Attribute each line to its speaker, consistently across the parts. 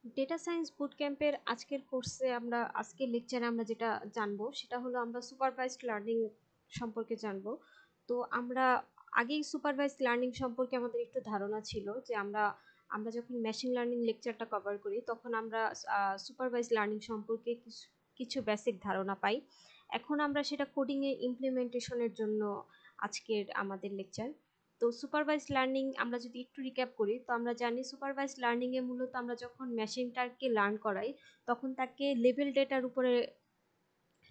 Speaker 1: Data science বুট ক্যাম্পের আজকের লেকচারে আমরা যেটা জানবো সেটা হলো আমরা সুপারভাইজড লার্নিং সম্পর্কে জানবো। তো আমরা আগেই সুপারভাইজড লার্নিং সম্পর্কে আমাদের একটু ধারণা ছিল যে আমরা যখন মেশিন লার্নিং লেকচারটা কভার করি তখন আমরা সুপারভাইজড লার্নিং সম্পর্কে কিছু বেসিক ধারণা পাই। এখন আমরা সেটা কোডিং এ ইমপ্লিমেন্টেশনের জন্য আজকের আমাদের লেকচার। তো সুপারভাইজড লার্নিং আমরা যদি একটু রিক্যাপ করি তো আমরা জানি সুপারভাইজড লার্নিং এ মূলত আমরা যখন মেশিনটাকে লার্ন করাই তখন তাকে লেভেল ডেটার উপরে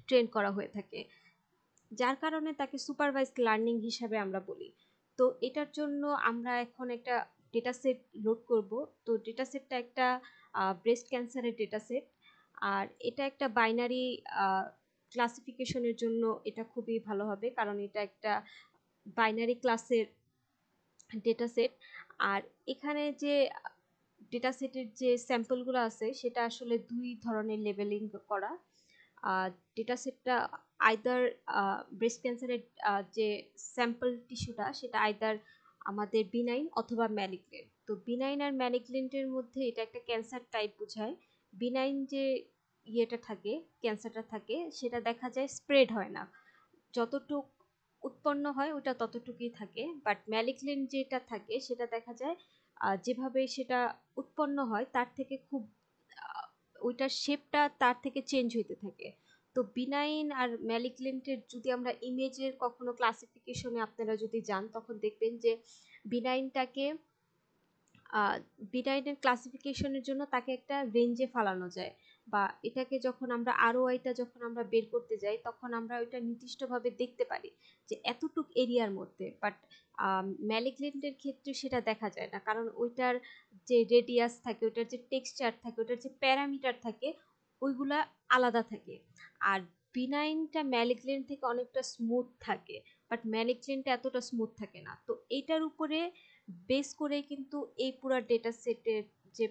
Speaker 1: ট্রেন করা হয়ে থাকে, যার কারণে তাকে সুপারভাইজড লার্নিং হিসাবে আমরা বলি। তো এটার জন্য আমরা এখন একটা ডেটা সেট লোড করব। তো ডেটা সেটটা একটা ব্রেস্ট ক্যান্সারের ডেটা সেট, আর এটা একটা বাইনারি ক্লাসিফিকেশনের জন্য এটা খুবই ভালো হবে, কারণ এটা একটা বাইনারি ক্লাসের ডেটা সেট। আর এখানে যে ডেটা সেটের যে স্যাম্পলগুলো আছে সেটা আসলে দুই ধরনের লেবেলিং করা। ডেটা সেটটা আইদার ব্রেস্ট ক্যান্সারের যে স্যাম্পল টিস্যুটা সেটা আইদার আমাদের বিনাইন অথবা ম্যালিগনেন্ট। তো বিনাইন আর ম্যালিগনেন্টের মধ্যে এটা একটা ক্যান্সার টাইপ বোঝায়। বিনাইন যে ইয়েটা থাকে, ক্যান্সারটা থাকে, সেটা দেখা যায় স্প্রেড হয় না, যতটুক উৎপন্ন হয় ওটা ততটুকুই থাকে। বাট ম্যালিগনেন্ট যেটা থাকে সেটা দেখা যায় যেভাবে সেটা উৎপন্ন হয় তার থেকে খুব ওইটার শেপটা তার থেকে চেঞ্জ হইতে থাকে। তো বিনাইন আর ম্যালিগনেন্টের যদি আমরা ইমেজের কখনো ক্লাসিফিকেশনে আপনারা যদি যান তখন দেখবেন যে বিনাইনটাকে বিনাইনের ক্লাসিফিকেশনের জন্য তাকে একটা রেঞ্জে ফালানো যায়, বা এটাকে যখন আমরা আরওআইটা যখন আমরা বের করতে যাই তখন আমরা ওইটা নির্দিষ্টভাবে দেখতে পারি যে এতটুক এরিয়ার মধ্যে। বাট ম্যালিগনেন্টের ক্ষেত্রে সেটা দেখা যায় না, কারণ ওইটার যে রেডিয়াস থাকে, ওইটার যে টেক্সচার থাকে, ওইটার যে প্যারামিটার থাকে, ওইগুলা আলাদা থাকে। আর বিনাইনটা ম্যালিগনেন্ট থেকে অনেকটা স্মুথ থাকে, বাট ম্যালিগনেন্টটা এতটা স্মুথ থাকে না। তো এইটার উপরে বেস করে কিন্তু এই পুরো ডেটা সেটের যে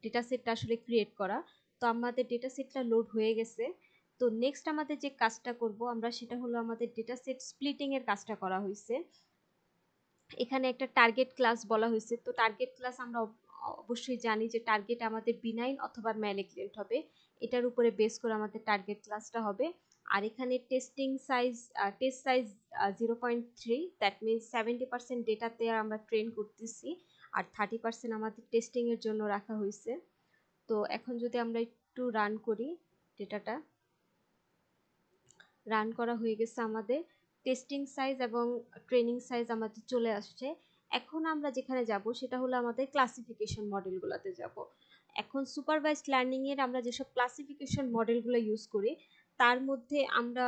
Speaker 1: ডেটা সেটটা আসলে ক্রিয়েট করা। তো আমাদের ডেটা সেটটা লোড হয়ে গেছে। তো নেক্সট আমাদের যে কাজটা করব আমরা সেটা হলো আমাদের ডেটা সেট স্প্লিটিং এর কাজটা করা হয়েছে। এখানে একটা টার্গেট ক্লাস বলা হয়েছে। তো টার্গেট ক্লাস আমরা অবশ্যই জানি যে টার্গেট আমাদের বিনাইন অথবা ম্যালিগনেন্ট হবে, এটার উপরে বেস করে আমাদের টার্গেট ক্লাসটা হবে। আর এখানে টেস্ট সাইজ 0.3, দ্যাট মিনস 70% ডেটাতে আমরা ট্রেন করতেছি, আর 30% আমাদের টেস্টিং এর জন্য রাখা হয়েছে। তো এখন যদি আমরা একটু রান করি, ডেটাটা রান করা হয়ে গেছে আমাদের। টেস্টিং সাইজ এবং ট্রেনিং সাইজ আমাদের চলে আসছে। এখন আমরা যেখানে যাব সেটা হলো আমাদের ক্লাসিফিকেশন মডেলগুলোতে যাব। এখন সুপারভাইজড লার্নিং এর আমরা যেসব ক্লাসিফিকেশন মডেলগুলো ইউজ করি তার মধ্যে আমরা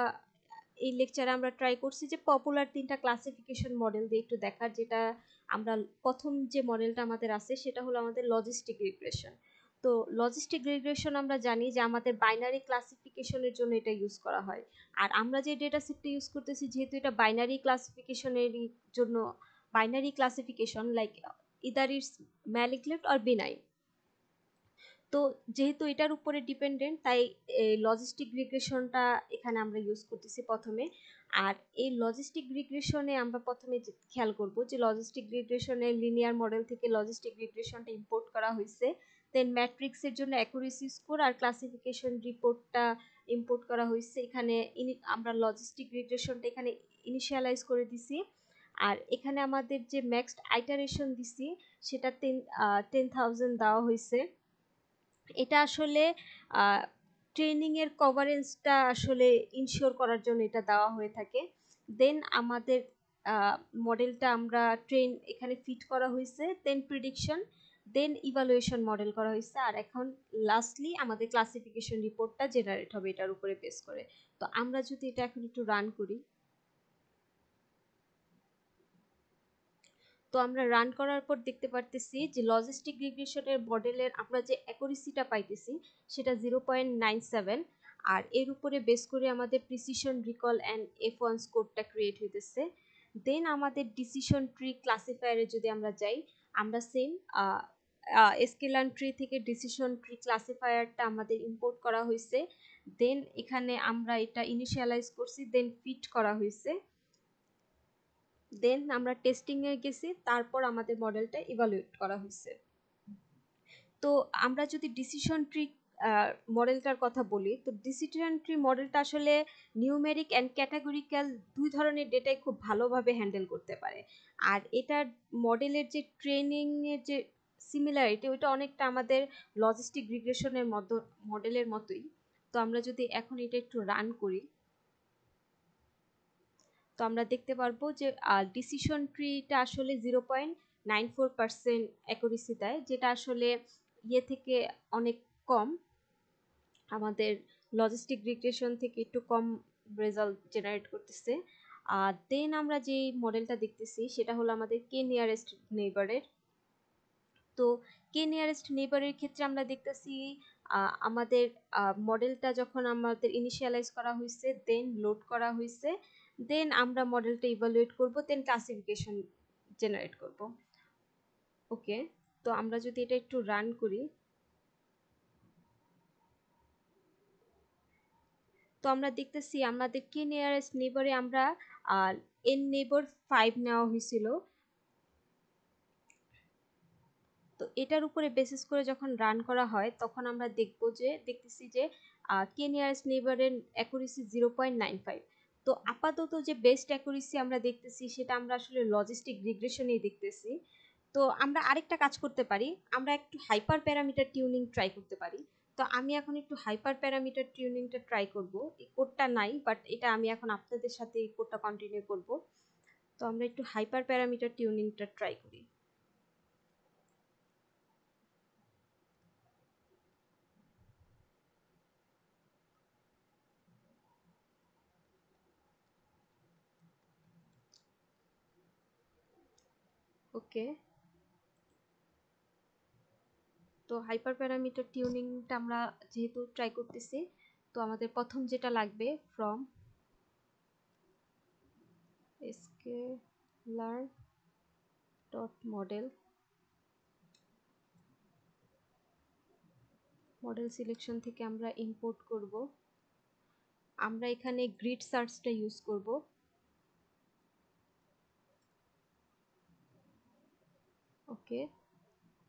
Speaker 1: এই লেকচারে আমরা ট্রাই করছি যে পপুলার 3টা ক্লাসিফিকেশন মডেল দিয়ে একটু দেখার। যেটা আমরা প্রথম যে মডেলটা আমাদের আছে সেটা হলো আমাদের লজিস্টিক রিগ্রেশন। তো লজিস্টিক রিগ্রেশন আমরা জানি যে আমাদের বাইনারি ক্লাসিফিকেশনের জন্য এটা ইউজ করা হয়। আর আমরা যে ডেটা সেটটা ইউজ করতেছি যেহেতু এটা বাইনারি ক্লাসিফিকেশনেরই জন্য, binary classification like either it's malignant or benign. তো যেহেতু এটার উপরে ডিপেন্ডেন্ট তাই এই লজিস্টিক রিগ্রেশনটা এখানে আমরা ইউজ করতেছি প্রথমে। আর এই লজিস্টিক রিগ্রেশনে আমরা প্রথমে খেয়াল করব যে লজিস্টিক রিগ্রেশনে লিনিয়ার মডেল থেকে লজিস্টিক রিগ্রেশনটা ইম্পোর্ট করা হয়েছে। দেন ম্যাট্রিক্সের জন্য অ্যাকুরেসি স্কোর আর ক্লাসিফিকেশন রিপোর্টটা ইম্পোর্ট করা হয়েছে। এখানে আমরা লজিস্টিক রিগ্রেশনটা এখানে ইনিশিয়ালাইজ করে দিছি। আর এখানে আমাদের যে ম্যাক্সড আইটারেশন দিছি সেটা 10,000 দেওয়া হয়েছে। এটা আসলে ট্রেনিং এর কভারেজটা আসলে ইনশিওর করার জন্য এটা দেওয়া হয়ে থাকে। দেন আমাদের মডেলটা আমরা ট্রেন এখানে ফিট করা হয়েছে, দেন প্রিডিকশন, দেন ইভালুয়েশন মডেল করা হয়েছে। আর এখন লাস্টলি আমাদের ক্লাসিফিকেশন রিপোর্টটা জেনারেট হবে এটার উপরে বেস করে। তো আমরা যদি এটা এখন একটু রান করি, তো আমরা রান করার পর দেখতে পারতেছি যে লজিস্টিক রিগ্রেশনের মডেলের আমরা যে অ্যাকুরেসিটা পাইতেছি সেটা 0.97। আর এর উপরে বেস করে আমাদের প্রিসিশন রিকল অ্যান্ড F1 স্কোরটা ক্রিয়েট হইতেছে। দেন আমাদের ডিসিশন ট্রি ক্লাসিফায়ারে যদি আমরা যাই, আমরা সেম স্কেলান ট্রি থেকে ডিসিশন ট্রি ক্লাসিফায়ারটা আমাদের ইম্পোর্ট করা হয়েছে। দেন এখানে আমরা এটা ইনিশিয়ালাইজ করছি, দেন ফিট করা হয়েছে। দেন আমরা টেস্টিং এ গেছি, তারপর আমাদের মডেলটা ইভালুয়েট করা হয়েছে। তো আমরা যদি ডিসিশন ট্রি মডেলটার কথা বলি, তো ডিসিশন ট্রি মডেলটা আসলে নিউমেরিক অ্যান্ড ক্যাটাগরিক্যাল দুই ধরনের ডেটাই খুব ভালোভাবে হ্যান্ডেল করতে পারে। আর এটার মডেলের যে ট্রেনিং এর যে সিমিলারিটি, ওইটা অনেকটা আমাদের লজিস্টিক রিগ্রেশনের মডেলের মতোই। তো আমরা যদি এখন এটা একটু রান করি, তো আমরা দেখতে পারবো যে ডিসিশন ট্রিটা আসলে 0.94% অ্যাকুরেসি দেয়, যেটা আসলে ইয়ে থেকে অনেক কম, আমাদের লজিস্টিক রিগ্রেশন থেকে একটু কম রেজাল্ট জেনারেট করতেছে। দেন আমরা যে মডেলটা দেখতেছি সেটা হলো আমাদের কে নিয়ারেস্ট নেইবারের। তো কে নিয়ারেস্ট নেইবারের ক্ষেত্রে আমরা দেখতেছি আমাদের মডেলটা যখন আমাদের ইনিশিয়ালাইজ করা হয়েছে, দেন লোড করা হয়েছে, দেন আমরা মডেলটা ইভালুয়েট করব, দেন ক্লাসিফিকেশন জেনারেট করব। ওকে, তো আমরা যদি এটা একটু রান করি, তো আমরা দেখতেছি আমাদের কে নিয়ারেস্ট নেইবারে আমরা এন নেইবার 5 নেওয়া হয়েছিল। তো এটার উপরে বেসিস করে যখন রান করা হয়, তখন আমরা দেখতেছি যে কে নিয়ারেস্ট নেইবারের অ্যাকুরেসি 0.95। তো আপাতত যে বেস্ট অ্যাকুরেসি আমরা দেখতেছি সেটা আমরা আসলে লজিস্টিক রিগ্রেশনেই দেখতেছি। তো আমরা আরেকটা কাজ করতে পারি, আমরা একটু হাইপার প্যারামিটার টিউনিং ট্রাই করতে পারি। তো আমি এখন একটু হাইপার প্যারামিটার টিউনিংটা ট্রাই করব। এই কোডটা নাই, বাট এটা আমি এখন আপনাদের সাথে এই কোডটা কন্টিনিউ করব। তো আমরা একটু হাইপার প্যারামিটার টিউনিংটা ট্রাই করি। ওকে, তো হাইপার প্যারামিটার টিউনিংটা আমরা যেহেতু ট্রাই করতেছি, তো আমাদের প্রথম যেটা লাগবে from scalar dot model, model selection থেকে আমরা ইম্পোর্ট করব। আমরা এখানে গ্রিড সার্চটা ইউজ করব। ওকে,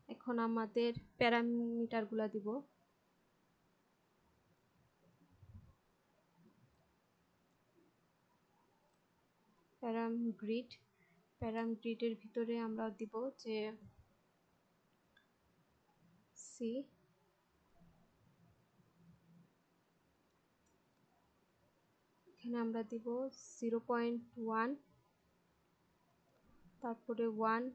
Speaker 1: এখন আমাদের প্যারামিটারগুলো দিব। প্যারাম গ্রিডের ভিতরে আমরা দিব যে সি, এখানে আমরা দিব 0.1, তারপরে 1,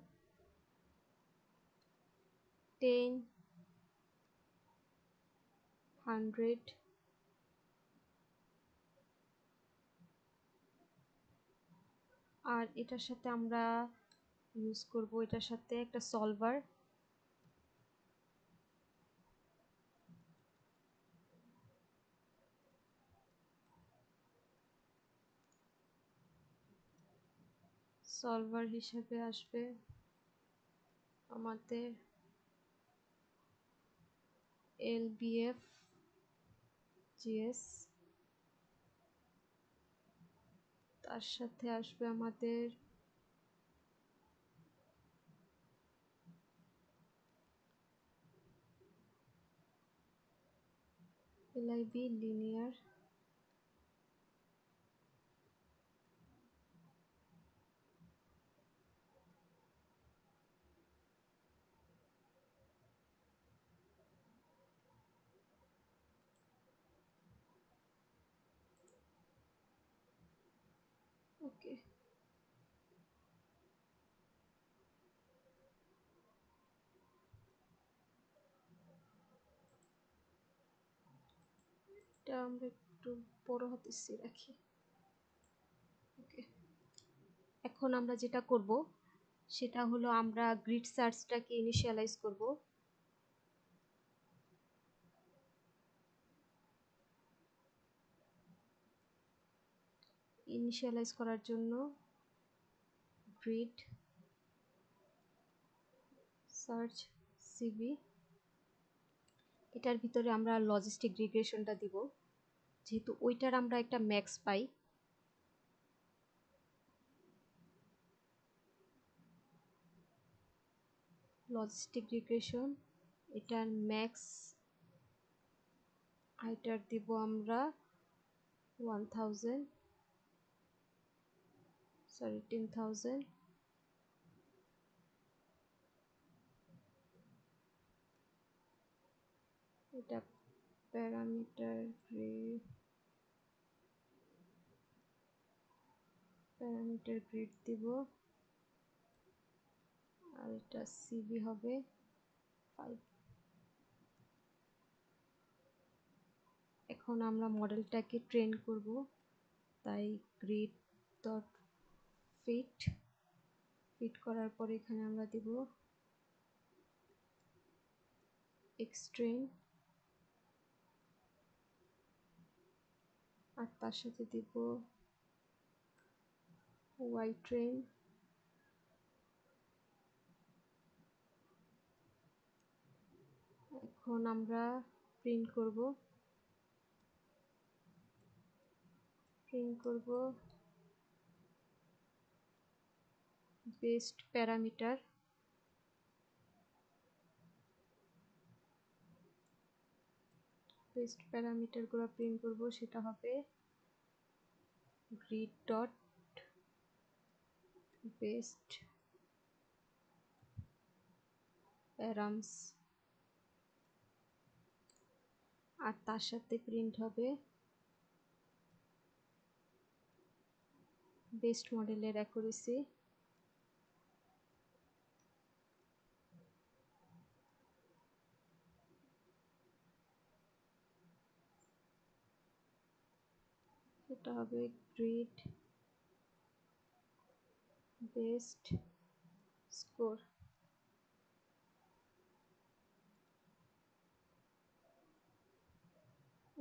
Speaker 1: 10, 100, আর এটার সাথে আমরা ইউজ করব এটার সাথে একটা সলভার। সলভার হিসেবে আসবে আমাদের LBF GS, তার সাথে আসবে আমাদের LIB লিনিয়ার। ওকে, এটা আমরা একটু বড় হাতের সি রাখি। ওকে, এখন আমরা যেটা করব সেটা হলো আমরা গ্রিড সার্চটাকে ইনিশিয়ালাইজ করব। ইনিশিয়ালাইজ করার জন্য গ্রিড সার্চ সিবি, এটার ভিতরে আমরা লজিস্টিক রিগ্রেশনটা দিব, যেহেতু ওইটার আমরা একটা ম্যাক্স পাই। লজিস্টিক রিগ্রেশন এটার ম্যাক্স হাইটার দিব আমরা 1000, সরি 10000। এটা প্যারামিটার গ্রিড দিব, আর এটা সিবি হবে 5। এখন আমরা মডেলটাকে ট্রেন করব, তাই গ্রিড ডট ফিট করার পরে এখানে আমরা দিব এক্সট্রেন, আর তার সাথে দিব ওয়াই ট্রেন। এখন আমরা প্রিন্ট করব বেস্ট প্যারামিটার, গুলো প্রিন্ট করব, সেটা হবে গ্রিড ডট বেস্ট প্যারামস, আর তার সাথে প্রিন্ট হবে বেস্ট মডেলের অ্যাকুরেসি। এটা হবে গ্রিড বেস্ট স্কোর।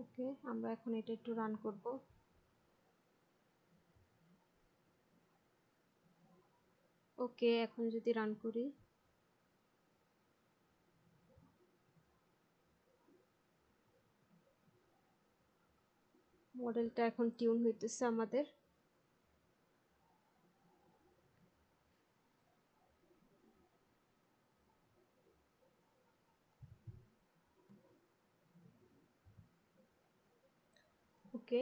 Speaker 1: ওকে, আমরা এখন এটা একটু রান করব। ওকে, এখন যদি রান করি, মডেলটা এখন টিউন হইতেছে আমাদের। ওকে,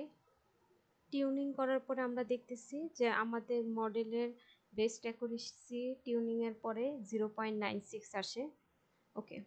Speaker 1: টিউনিং করার পরে আমরা দেখতেছি যে আমাদের মডেলের বেস্ট অ্যাকুরেসি টিউনিং এর পরে 0.96 আসে। ওকে,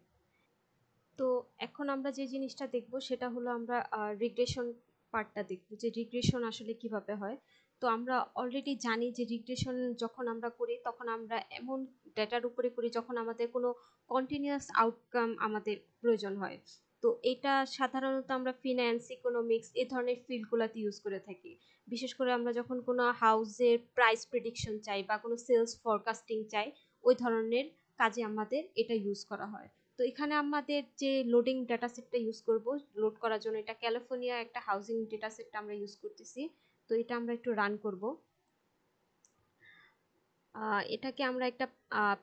Speaker 1: তো এখন আমরা যে জিনিসটা দেখব সেটা হলো আমরা রিগ্রেশন পার্টটা দেখব, যে রিগ্রেশন আসলে কিভাবে হয়। তো আমরা অলরেডি জানি যে রিগ্রেশন যখন আমরা করি তখন আমরা এমন ডেটার উপরে করি যখন আমাদের কোনো কন্টিনিউয়াস আউটকাম আমাদের প্রয়োজন হয়। তো এটা সাধারণত আমরা ফিন্যান্স, ইকোনমিক্স এই ধরনের ফিল্ডগুলোতে ইউজ করে থাকি। বিশেষ করে আমরা যখন কোনো হাউসের প্রাইস প্রেডিকশন চাই বা কোনো সেলস ফরকাস্টিং চাই, ওই ধরনের কাজে আমাদের এটা ইউজ করা হয়। তো এখানে আমাদের যে লোডিং ডাটা সেটটা ইউজ করব, লোড করার জন্য এটা ক্যালিফোর্নিয়া একটা হাউজিং ডেটা সেটটা আমরা ইউজ করতেছি। তো এটা আমরা একটু রান করব। এটাকে আমরা একটা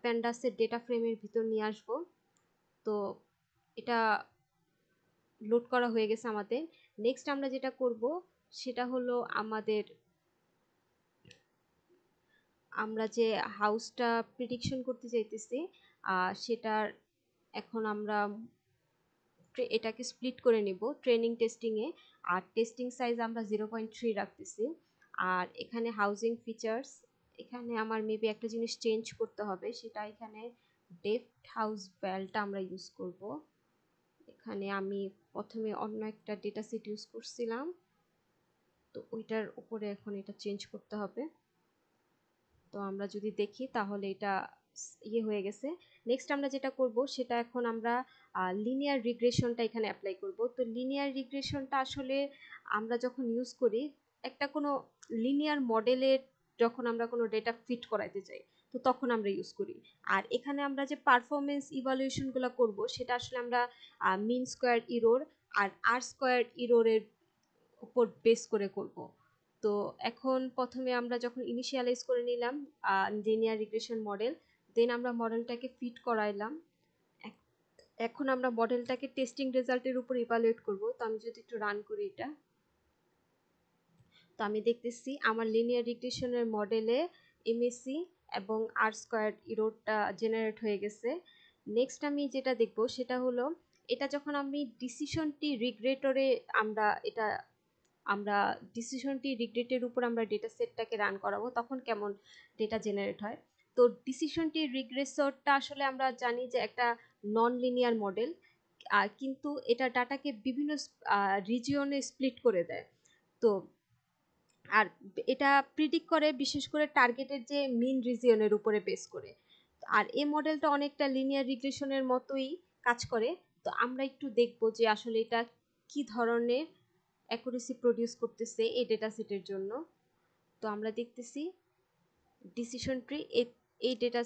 Speaker 1: প্যান্ডাসের ডেটা ফ্রেমের ভিতর নিয়ে আসব। তো এটা লোড করা হয়ে গেছে আমাদের। নেক্সট আমরা যেটা করব সেটা হলো আমরা যে হাউসটা প্রেডিকশন করতে চাইতেছি সেটার এখন আমরা এটাকে স্প্লিট করে নিব ট্রেনিং টেস্টিং এ, আর টেস্টিং সাইজ আমরা 0.3 রাখতেছি। আর এখানে হাউজিং ফিচার্স, এখানে আমার মেবি একটা জিনিস চেঞ্জ করতে হবে, সেটা এখানে ডেপ্থ হাউস ভ্যালটা আমরা ইউজ করব। এখানে আমি প্রথমে অন্য একটা ডেটা সেট ইউজ করছিলাম, তো ওইটার উপরে এখন এটা চেঞ্জ করতে হবে। তো আমরা যদি দেখি তাহলে এটা ইয়ে হয়ে গেছে। নেক্সট আমরা যেটা করব সেটা এখন আমরা লিনিয়ার রিগ্রেশনটা এখানে অ্যাপ্লাই করব। তো লিনিয়ার রিগ্রেশনটা আসলে আমরা যখন ইউজ করি একটা কোনো লিনিয়ার মডেলের, যখন আমরা কোনো ডেটা ফিট করাইতে চাই তো তখন আমরা ইউজ করি। আর এখানে আমরা যে পারফরমেন্স ইভালুয়েশনগুলো করব সেটা আসলে আমরা মিন স্কোয়ার ইরোর আর আর স্কোয়ার ইরোরের উপর বেস করে করব। তো এখন প্রথমে আমরা যখন ইনিশিয়ালাইজ করে নিলাম লিনিয়ার রিগ্রেশন মডেল, দেন আমরা মডেলটাকে ফিট করাইলাম। এখন আমরা মডেলটাকে টেস্টিং রেজাল্টের উপর ইভালুয়েট করব। তো আমি যদি একটু রান করি এটা, তো আমি দেখতেছি আমার লিনিয়ার রিগ্রেশনের মডেলে এমএসি এবং আর স্কোয়ার ইরোরটা জেনারেট হয়ে গেছে। নেক্সট আমি যেটা দেখব সেটা হলো এটা যখন আমি ডিসিশন ট্রি রিগ্রেটরে আমরা ডিসিশন ট্রি রিগ্রেটের উপর আমরা ডেটা সেটটাকে রান করাবো তখন কেমন ডেটা জেনারেট হয়। তো ডিসিশন ট্রি রিগ্রেসরটা আসলে আমরা জানি যে একটা নন লিনিয়ার মডেল, কিন্তু এটা ডাটাকে বিভিন্ন রিজিয়নে স্প্লিট করে দেয়। তো আর এটা প্রিডিক্ট করে বিশেষ করে টার্গেটের যে মিন রিজিয়নের উপরে বেস করে। আর এই মডেলটা অনেকটা লিনিয়ার রিগ্রেশনের মতোই কাজ করে। তো আমরা একটু দেখব যে আসলে এটা কি ধরনের অ্যাকুরেসি প্রডিউস করতেছে এই ডেটা সেটের জন্য। তো আমরা দেখতেছি ডিসিশন ট্রি, এই ডেটা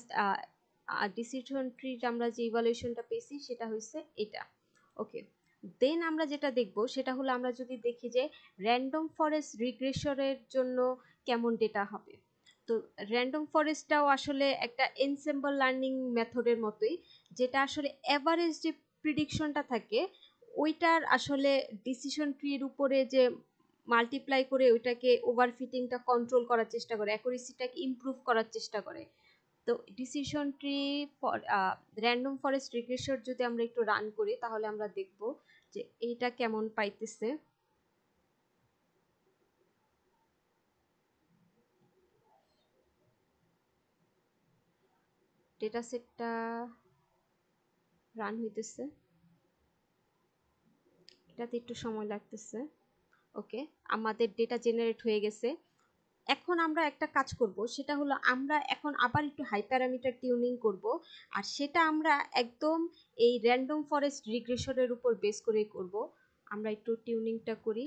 Speaker 1: ডিসিশন ট্রির আমরা যে ইভালুয়েশনটা পেয়েছি সেটা হচ্ছে এটা। ওকে, দেন আমরা যেটা দেখব সেটা হলো আমরা যদি দেখি যে র্যান্ডম ফরেস্ট রিগ্রেশনের জন্য কেমন ডেটা হবে। তো র্যান্ডম ফরেস্টটাও আসলে একটা এনসেম্বল লার্নিং মেথডের মতোই, যেটা আসলে এভারেজ যে প্রিডিকশনটা থাকে ওইটার আসলে ডিসিশন ট্রির উপরে যে মাল্টিপ্লাই করে ওইটাকে ওভারফিটিংটা কন্ট্রোল করার চেষ্টা করে, অ্যাকুরেসিটাকে ইমপ্রুভ করার চেষ্টা করে। তো decision tree random forest regression যদি আমরা একটু রান করি তাহলে আমরা দেখব যে এইটা কেমন পাইতেছে। ডেটা সেটটা রান হইতেছে, এটাতে একটু সময় লাগতেছে। ওকে, আমাদের ডেটা জেনারেট হয়ে গেছে। এখন আমরা একটা কাজ করব সেটা হলো আমরা এখন আবার একটু হাই প্যারামিটার টিউনিং করব, আর সেটা আমরা একদম এই র্যান্ডম ফরেস্ট রিগ্রেশনের উপর বেস করে করব। আমরা একটু টিউনিংটা করি।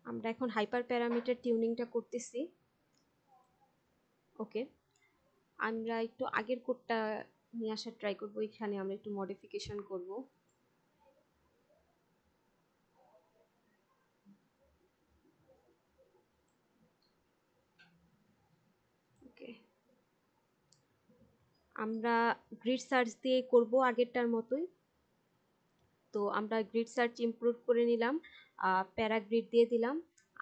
Speaker 1: আমরা এখন হাইপার প্যারামিটার টিউনিংটা করতেছি। ওকে, আমরা একটু আগের কোডটা নিয়ে আসার ট্রাই করব, এখানে আমরা একটু মডিফিকেশন করব। ওকে, আমরা গ্রিড সার্চ দিয়ে করব আগেরটার মতোই। তো আমরা গ্রিড সার্চ ইমপ্রুভ করে নিলাম, প্যারাগ্রিড দিয়ে দিলাম।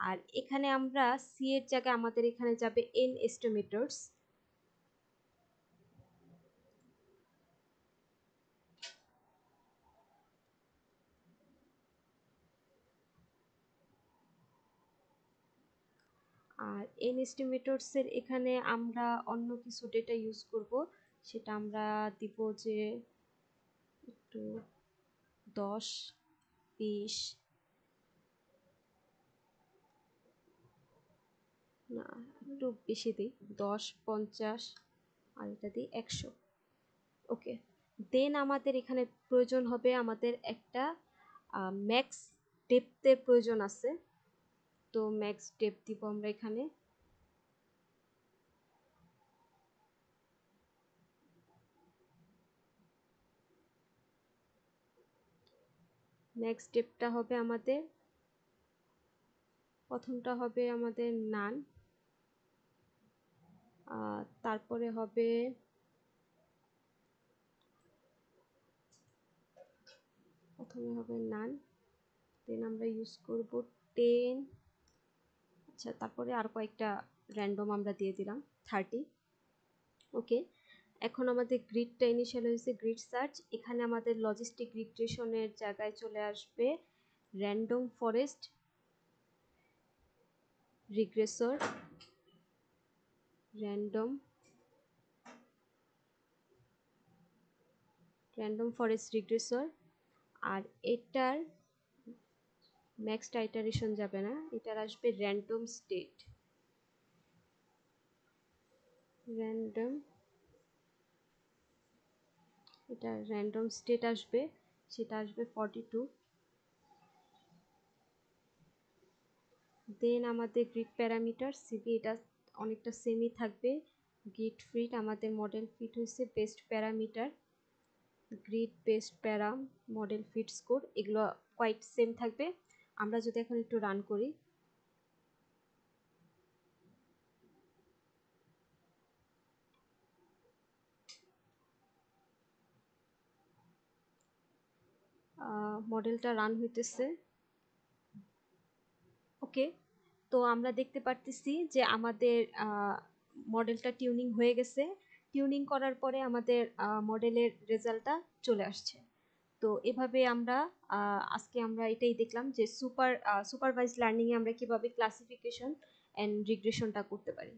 Speaker 1: আর এখানে আমরা সি এর জায়গায় আমাদের এখানে যাবে এন এস্টিমেটরস। আর এন এস্টিমেটরসের এখানে আমরা অন্য কিছু ডেটা ইউজ করব, সেটা আমরা দিব যে একটু 10, 20, না একটু বেশি দিই, 10, 50, আর এটা দিই 100। ওকে, দেন আমাদের এখানে প্রয়োজন হবে আমাদের একটা ম্যাক্স ডেপথের প্রয়োজন আছে। তো ম্যাক্স ডেপথ দিব আমরা এখানে। ম্যাক্স ডেপথটা হবে আমাদের, প্রথমটা হবে আমাদের নান, তারপরে হবে প্রথমে হবে নান, দেন আমরা ইউজ করব 10। আচ্ছা, তারপরে আর কয়েকটা র্যান্ডম আমরা দিয়ে দিলাম 30। ওকে, এখন আমাদের গ্রিডটা ইনিশিয়াল হয়েছে গ্রিড সার্চ, এখানে আমাদের লজিস্টিক রিগ্রেশনের জায়গায় চলে আসবে র্যান্ডম ফরেস্ট রিগ্রেসর, র্যান্ডম ফরেস্ট রিগ্রেসর। আর এটার নেক্সট আইটারেশন যাবে না, এটার আসবে র্যান্ডম স্টেট, র্যান্ডম, এটা র্যান্ডম স্টেট আসবে, সেটা আসবে 42। দেন আমাদের গ্রিড প্যারামিটার সিবি, এটা অনেকটা সেমই থাকবে। গ্রিড ফিট, আমাদের মডেল ফিট হয়েছে best parameter, grid best param, model fit score, এগুলো কোয়াইট সেম থাকবে। আমরা যদি এখন একটু রান করি, মডেলটা রান হইতেছে। ওকে, তো আমরা দেখতে পারতেছি যে আমাদের মডেলটা টিউনিং হয়ে গেছে। টিউনিং করার পরে আমাদের মডেলের রেজাল্টটা চলে আসছে। তো এভাবে আমরা আজকে আমরা এটাই দেখলাম যে সুপারভাইজড লার্নিং এ আমরা কিভাবে ক্লাসিফিকেশন এন্ড রিগ্রেশনটা করতে পারি।